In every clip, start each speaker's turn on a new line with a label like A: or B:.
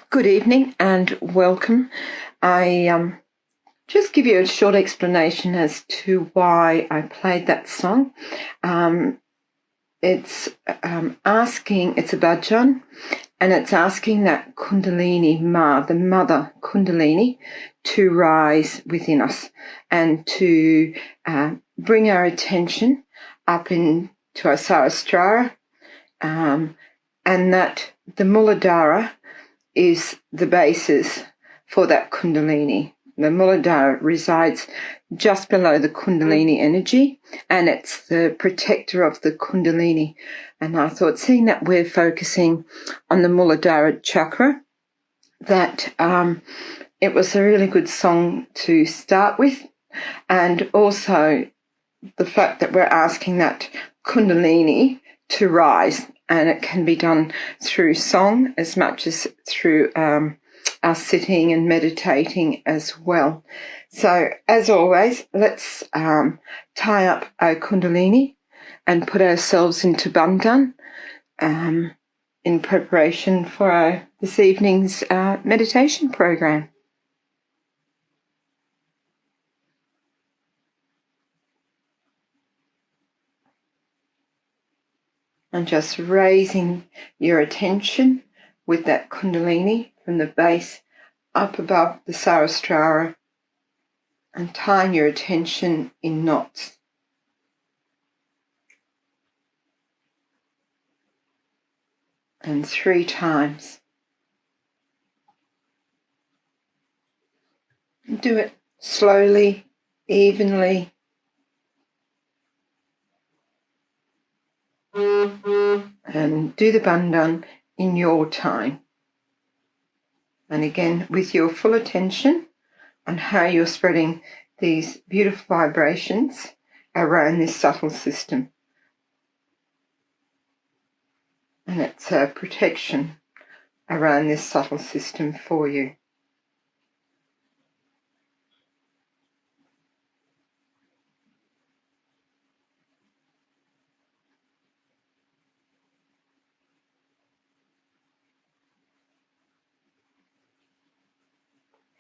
A: Good evening and welcome. I just give you a short explanation as to why I played that song. It's asking, it's a bhajan, and it's asking that Kundalini Ma, the mother Kundalini, to rise within us and to bring our attention up into our Sahasrara, and that the Mooladhara is the basis for that Kundalini. The Mooladhara resides just below the Kundalini energy, and it's the protector of the Kundalini. And I thought, seeing that we're focusing on the Mooladhara Chakra, that it was a really good song to start with, and also the fact that we're asking that Kundalini to rise, and it can be done through song as much as through our sitting and meditating as well. So, as always, let's tie up our Kundalini and put ourselves into Bandhan in preparation for this evening's meditation program. And just raising your attention with that Kundalini from the base up above the Sahasrara, and tying your attention in knots. And 3 times. Do it slowly, evenly. And do the bandhan in your time. And again, with your full attention on how you're spreading these beautiful vibrations around this subtle system. And it's a protection around this subtle system for you.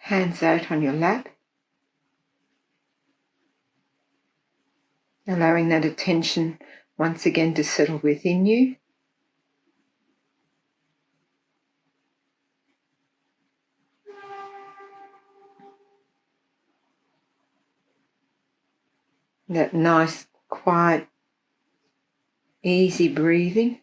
A: Hands out on your lap, allowing that attention once again to settle within you. That nice, quiet, easy breathing.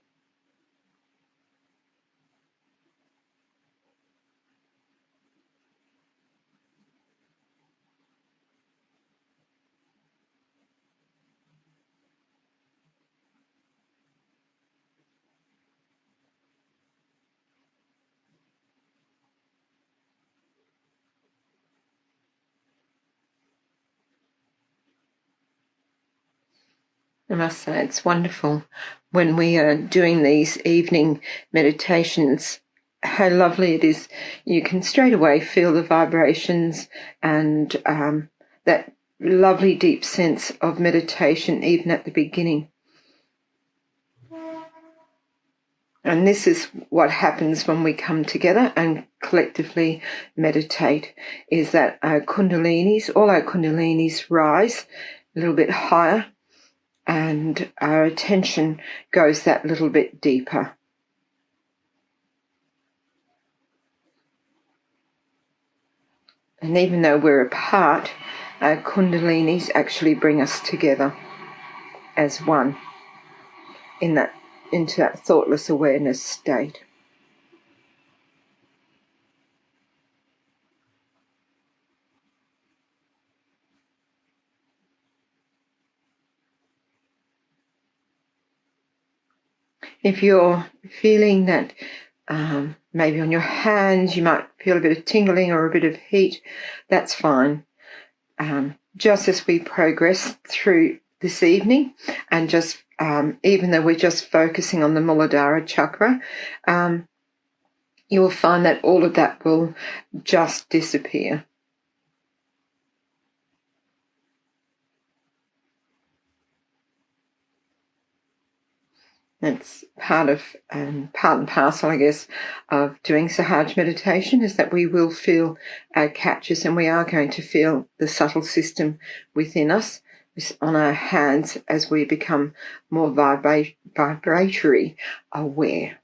A: I must say, it's wonderful when we are doing these evening meditations, how lovely it is. You can straight away feel the vibrations and that lovely deep sense of meditation even at the beginning. And this is what happens when we come together and collectively meditate, is that all our kundalinis rise a little bit higher, and our attention goes that little bit deeper. And even though we're apart, our kundalinis actually bring us together as one into that thoughtless awareness state. If you're feeling that maybe on your hands you might feel a bit of tingling or a bit of heat, that's fine. Just as we progress through this evening, and just even though we're just focusing on the Mooladhara Chakra, you will find that all of that will just disappear. That's part and parcel, I guess, of doing Sahaja meditation, is that we will feel our catches, and we are going to feel the subtle system within us on our hands as we become more vibratory aware.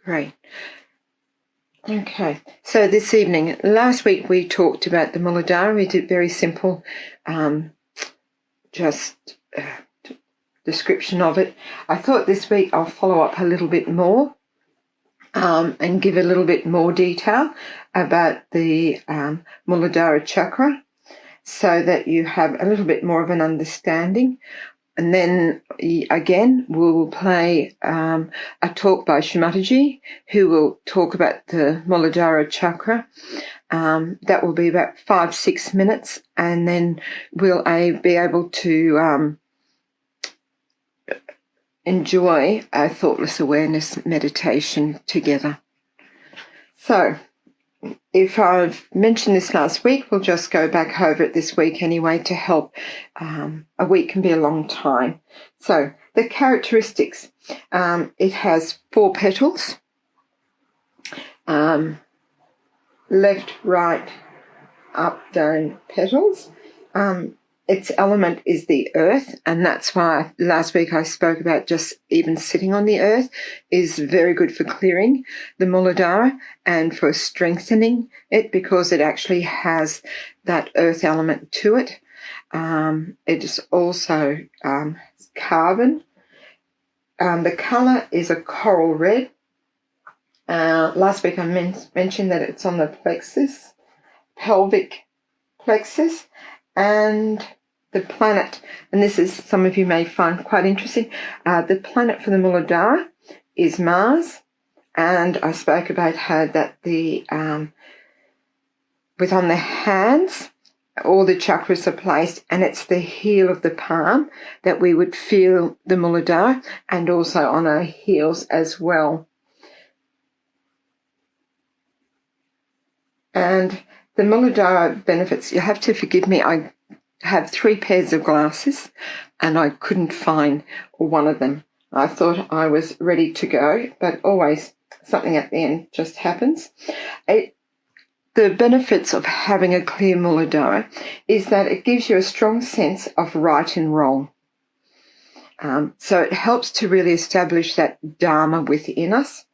A: Great. Okay, so this evening, last week we talked about the Mooladhara. We did very simple, description of it. I thought this week I'll follow up a little bit more and give a little bit more detail about the Mooladhara Chakra, so that you have a little bit more of an understanding. And then again, we'll play a talk by Shri Mataji, who will talk about the Mooladhara Chakra. That will be about 5-6 minutes, and then we'll be able to enjoy a thoughtless awareness meditation together. So, if I've mentioned this last week, we'll just go back over it this week anyway to help. A week can be a long time. So the characteristics, it has 4 petals, left, right, up, down petals. Its element is the earth, and that's why last week I spoke about just even sitting on the earth is very good for clearing the Mooladhara and for strengthening it, because it actually has that earth element to it. It is also carbon. The colour is a coral red. Last week I mentioned that it's on the plexus, pelvic plexus, and the planet, and this is, some of you may find quite interesting, the planet for the Mooladhara is Mars, and I spoke about how that with on the hands, all the chakras are placed, and it's the heel of the palm that we would feel the Mooladhara, and also on our heels as well. And the Mooladhara benefits, you have to forgive me, I have 3 pairs of glasses and I couldn't find one of them. I thought I was ready to go, but always something at the end just happens. The benefits of having a clear Mooladhara is that it gives you a strong sense of right and wrong. So it helps to really establish that Dharma within us.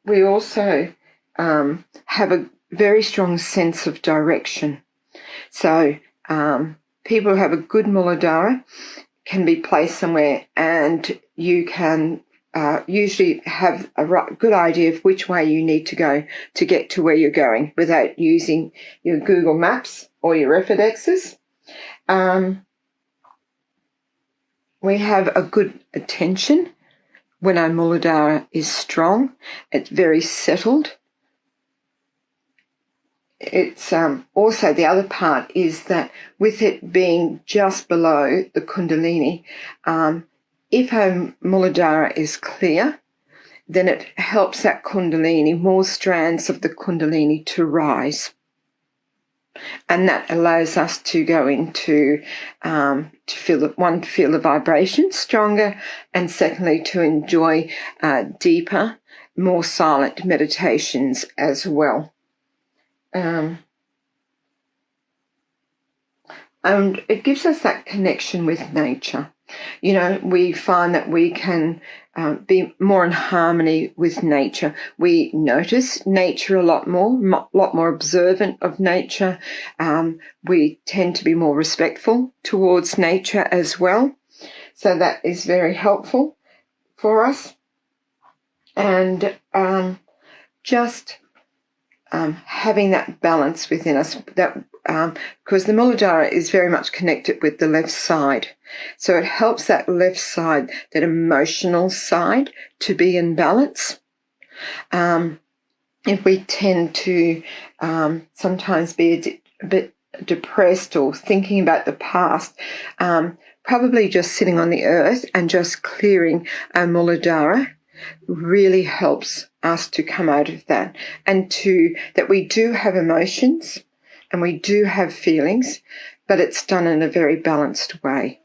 A: We also have a very strong sense of direction. So people who have a good Mooladhara can be placed somewhere, and you can usually have a good idea of which way you need to go to get to where you're going without using your Google Maps or your Refidexes. We have a good attention when our Mooladhara is strong. It's very settled. It's also, the other part is that with it being just below the Kundalini, if our Mooladhara is clear, then it helps that Kundalini, more strands of the Kundalini to rise. And that allows us to go into, to feel the vibration stronger, and secondly, to enjoy deeper, more silent meditations as well. And it gives us that connection with nature. You know, we find that we can be more in harmony with nature. We notice nature a lot more observant of nature. We tend to be more respectful towards nature as well. So that is very helpful for us. And just having that balance within us, that because the Mooladhara is very much connected with the left side. So it helps that left side, that emotional side, to be in balance. And if we tend to sometimes be a bit depressed or thinking about the past, probably just sitting on the earth and just clearing our Mooladhara really helps us to come out of that, and that we do have emotions and we do have feelings, but it's done in a very balanced way.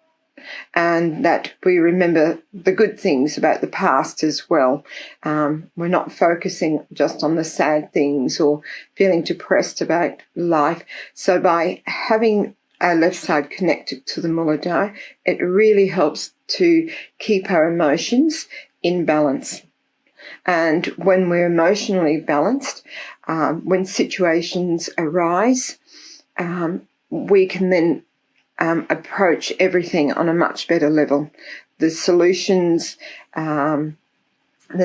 A: And that we remember the good things about the past as well. We're not focusing just on the sad things or feeling depressed about life. So by having our left side connected to the Mooladhara, it really helps to keep our emotions in balance. And when we're emotionally balanced, when situations arise, we can then approach everything on a much better level. The solutions, the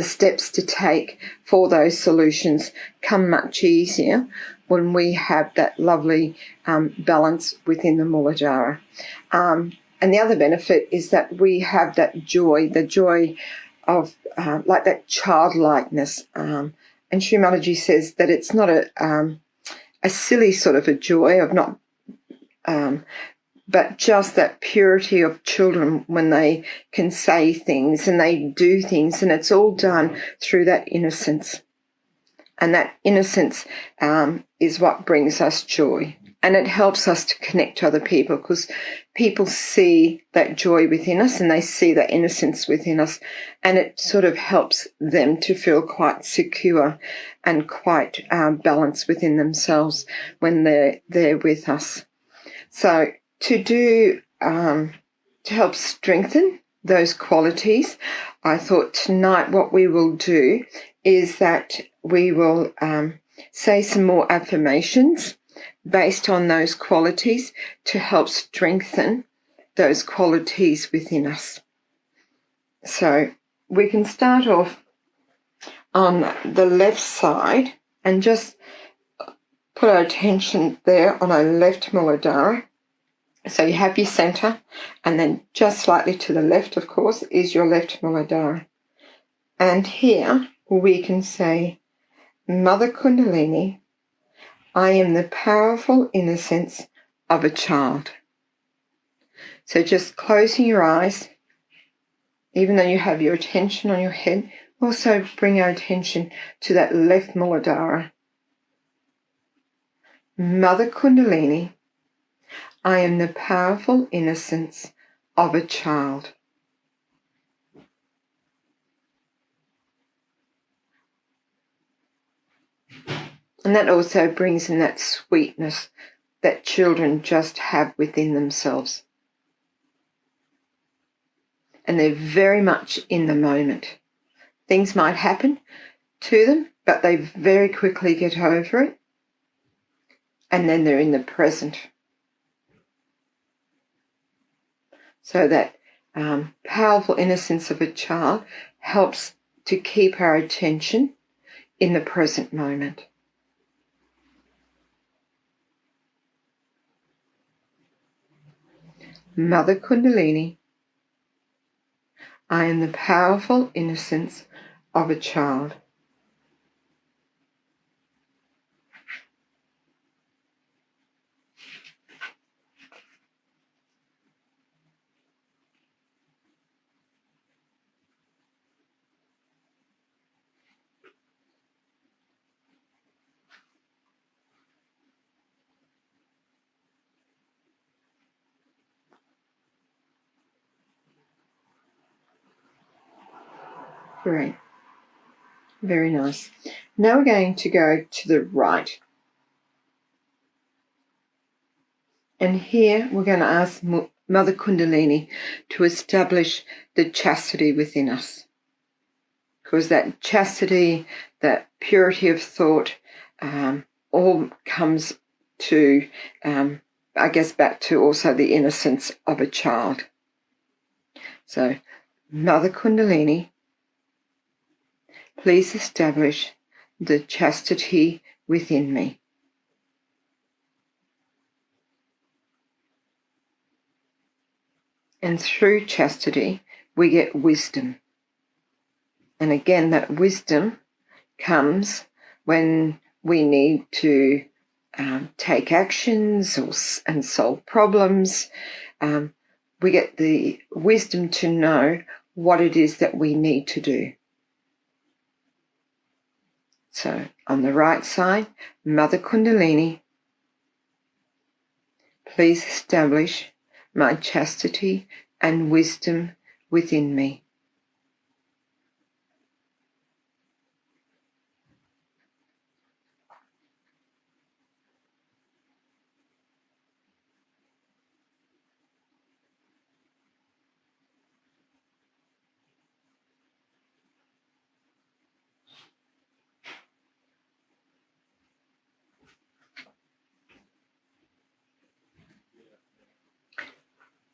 A: steps to take for those solutions come much easier when we have that lovely balance within the Mooladhara. And the other benefit is that we have that joy, the joy of like that childlikeness. And Shri Mataji says that it's not a silly sort of a joy of not, but just that purity of children when they can say things and they do things, and it's all done through that innocence. And that innocence is what brings us joy. And it helps us to connect to other people, because people see that joy within us and they see that innocence within us, and it sort of helps them to feel quite secure and quite balanced within themselves when they're with us. So to help strengthen those qualities, I thought tonight what we will do is that we will say some more affirmations based on those qualities to help strengthen those qualities within us. So we can start off on the left side and just put our attention there on our left Mooladhara. So you have your center, and then just slightly to the left, of course, is your left Mooladhara. And here we can say, Mother Kundalini, I am the powerful innocence of a child. So just closing your eyes, even though you have your attention on your head, also bring our attention to that left Mooladhara. Mother Kundalini, I am the powerful innocence of a child. And that also brings in that sweetness that children just have within themselves. And they're very much in the moment. Things might happen to them, but they very quickly get over it. And then they're in the present. So that powerful innocence of a child helps to keep our attention in the present moment. Mother Kundalini, I am the powerful innocence of a child. Great. Very nice. Now we're going to go to the right. And here we're going to ask Mother Kundalini to establish the chastity within us. Because that chastity, that purity of thought, all comes to, I guess, back to also the innocence of a child. So, Mother Kundalini, please establish the chastity within me. And through chastity, we get wisdom. And again, that wisdom comes when we need to take actions and solve problems. We get the wisdom to know what it is that we need to do. So on the right side, Mother Kundalini, please establish my chastity and wisdom within me.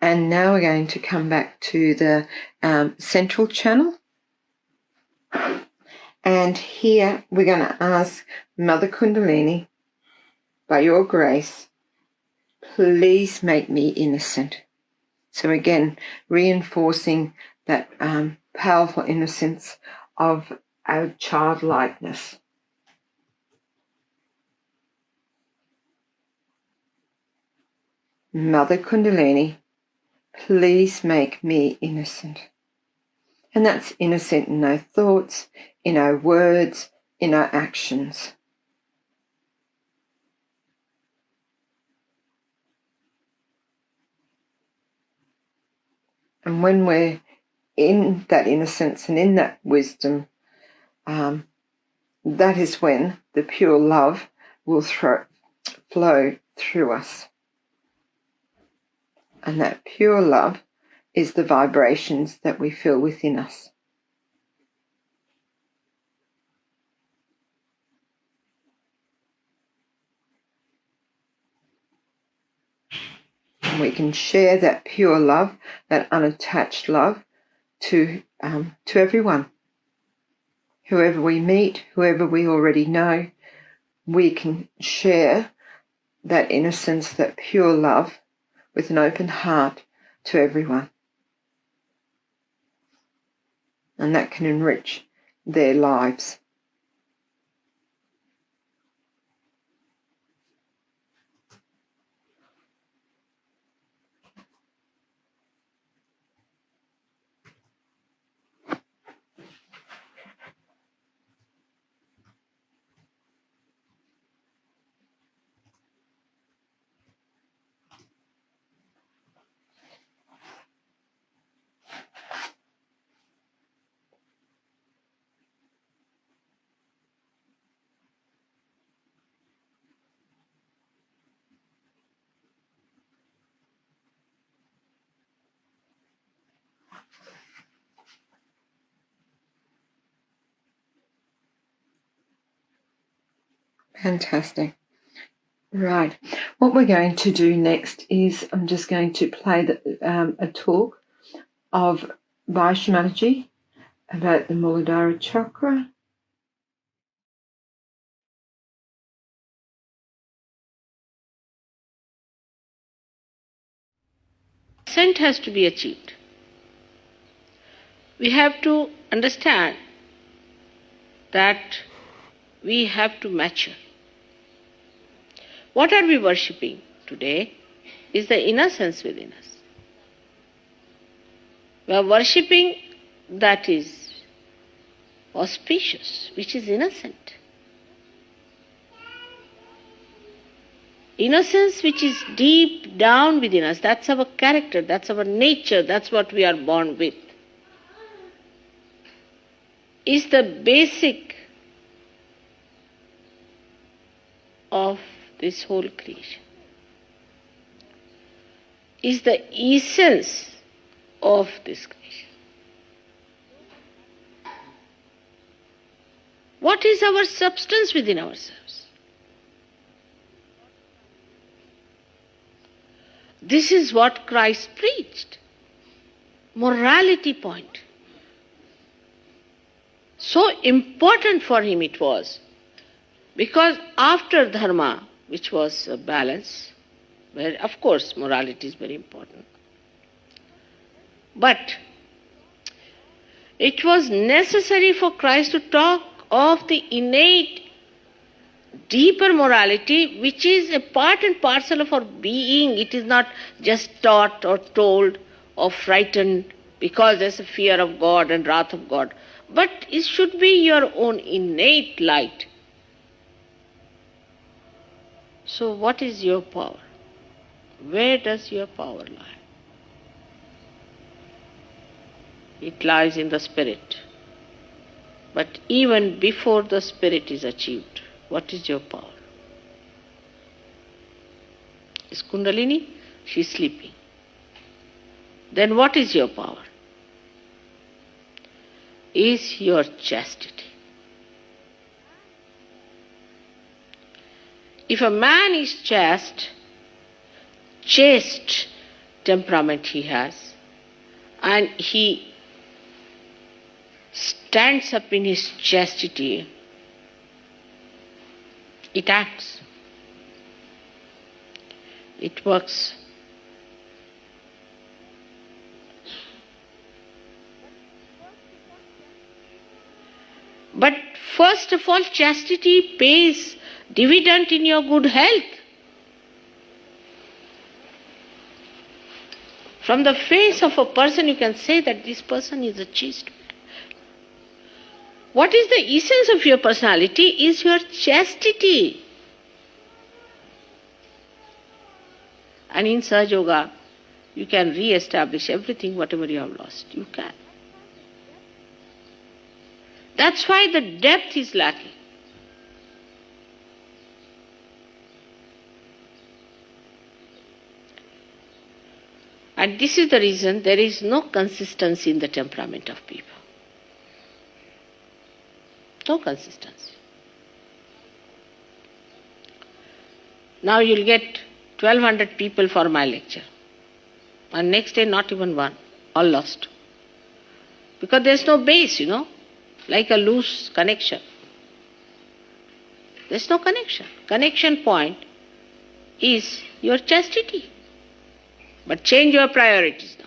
A: And now we're going to come back to the central channel. And here we're going to ask Mother Kundalini, by your grace, please make me innocent. So again, reinforcing that powerful innocence of our childlikeness. Mother Kundalini, please make me innocent. And that's innocent in our thoughts, in our words, in our actions. And when we're in that innocence and in that wisdom, that is when the pure love will flow through us. And that pure love is the vibrations that we feel within us. And we can share that pure love, that unattached love, to everyone. Whoever we meet, whoever we already know, we can share that innocence, that pure love, with an open heart to everyone. And that can enrich their lives. Fantastic. Right. What we're going to do next is I'm just going to play a talk by Mataji about the Mooladhara Chakra.
B: Ascent has to be achieved. We have to understand that we have to mature. What are we worshipping today is the innocence within us. We are worshipping that is auspicious, which is innocent. Innocence which is deep down within us, that's our character, that's our nature, that's what we are born with, is the basic of this whole creation, is the essence of this creation. What is our substance within ourselves? This is what Christ preached. Morality point. So important for him it was, because after dharma, which was a balance, where of course morality is very important, but it was necessary for Christ to talk of the innate deeper morality which is a part and parcel of our being. It is not just taught or told or frightened because there's a fear of God and wrath of God. But it should be your own innate light. So what is your power? Where does your power lie? It lies in the spirit. But even before the spirit is achieved, what is your power? Is Kundalini? She is sleeping. Then what is your power? Is your chastity. If a man is chaste temperament he has, and he stands up in his chastity, it acts. It works. But first of all, chastity pays dividend in your good health. From the face of a person, you can say that this person is a chaste man. What is the essence of your personality is your chastity. And in Sahaja Yoga, you can re-establish everything, whatever you have lost. You can. That's why the depth is lacking. And this is the reason there is no consistency in the temperament of people. No consistency. Now you'll get 1200 people for my lecture. And next day not even one. All lost. Because there's no base, like a loose connection. There's no connection. Connection point is your chastity. But change your priorities now.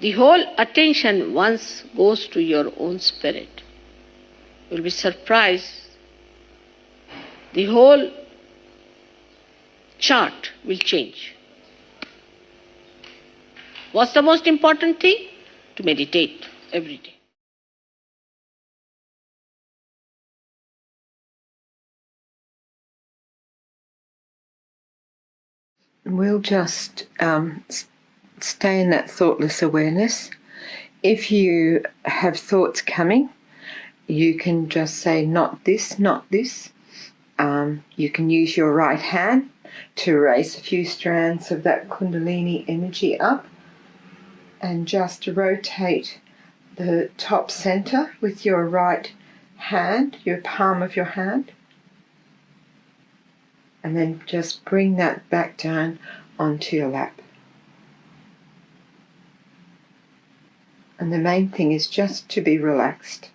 B: The whole attention once goes to your own spirit. You'll be surprised. The whole chart will change. What's the most important thing? To meditate every day.
A: We'll just stay in that thoughtless awareness. If you have thoughts coming, you can just say, not this, not this. You can use your right hand to raise a few strands of that Kundalini energy up and just rotate the top center with your right hand, your palm of your hand. And then just bring that back down onto your lap. And the main thing is just to be relaxed.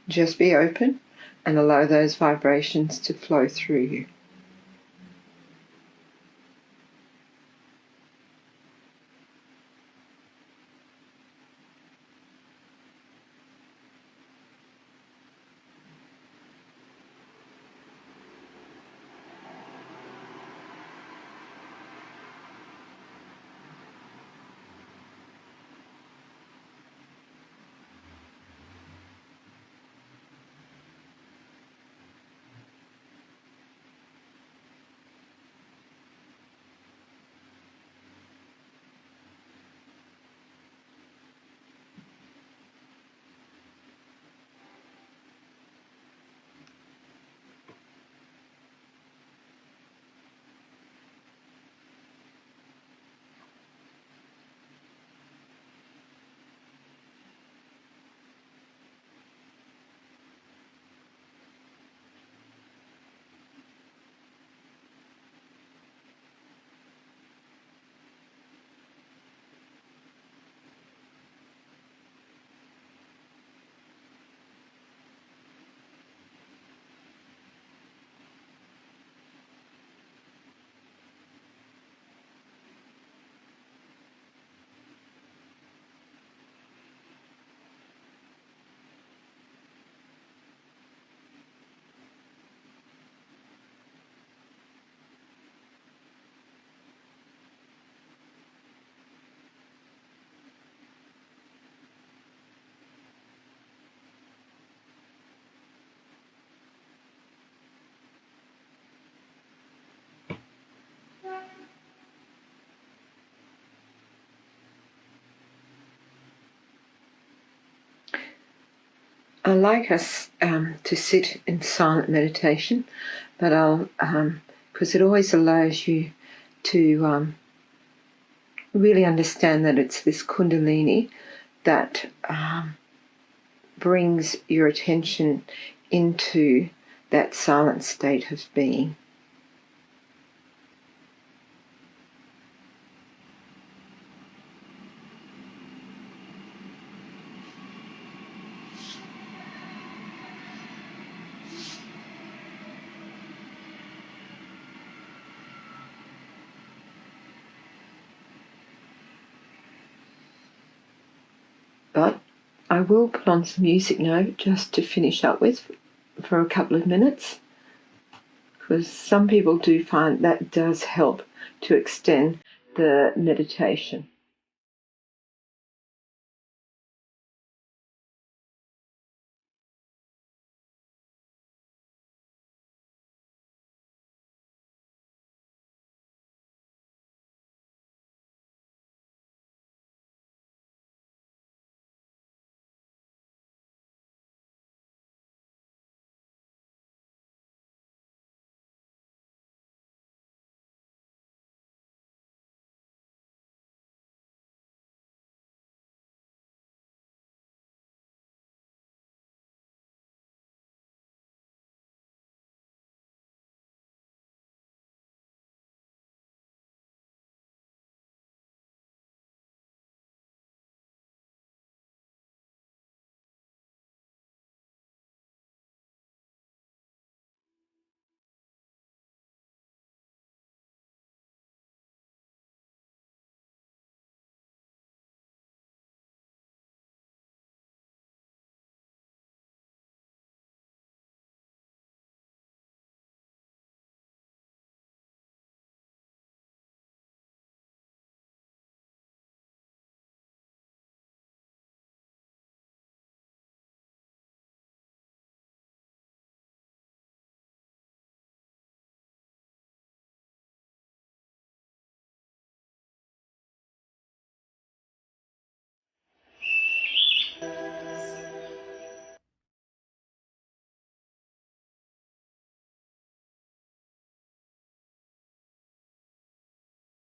A: Just be open and allow those vibrations to flow through you. I like us to sit in silent meditation, but I'll because it always allows you to really understand that it's this Kundalini that brings your attention into that silent state of being. But I will put on some music now just to finish up with for a couple of minutes, because some people do find that does help to extend the meditation.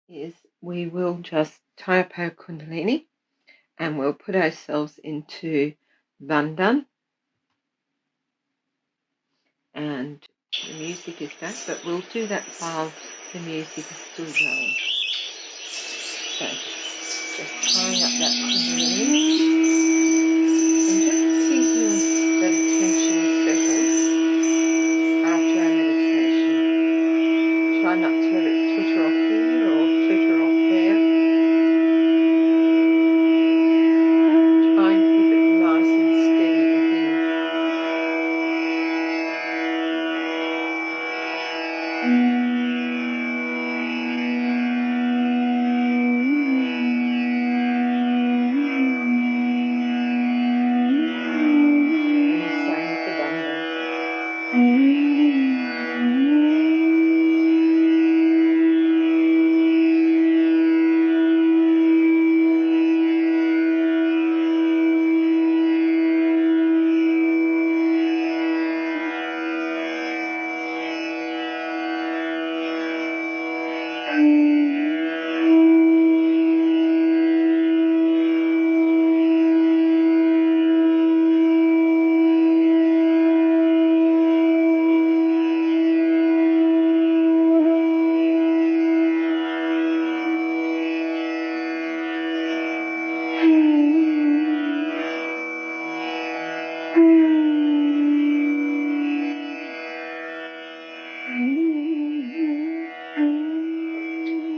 A: Is we will just tie up our Kundalini and we'll put ourselves into Bandhan, and the music is back, but we'll do that while the music is still going. So just tying up that Kundalini and just keeping that attention settled after our meditation. Try not to let it flitter off here or flitter off there. Try and keep it nice and steady within.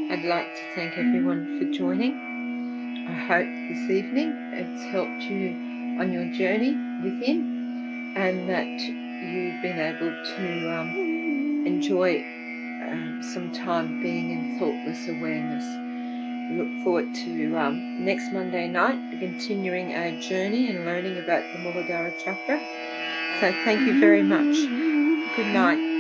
A: I'd like to thank everyone for joining. I hope this evening it's helped you on your journey within, and that you've been able to enjoy some time being in thoughtless awareness. We look forward to next Monday night, continuing our journey and learning about the Mooladhara Chakra. So thank you very much. Good night.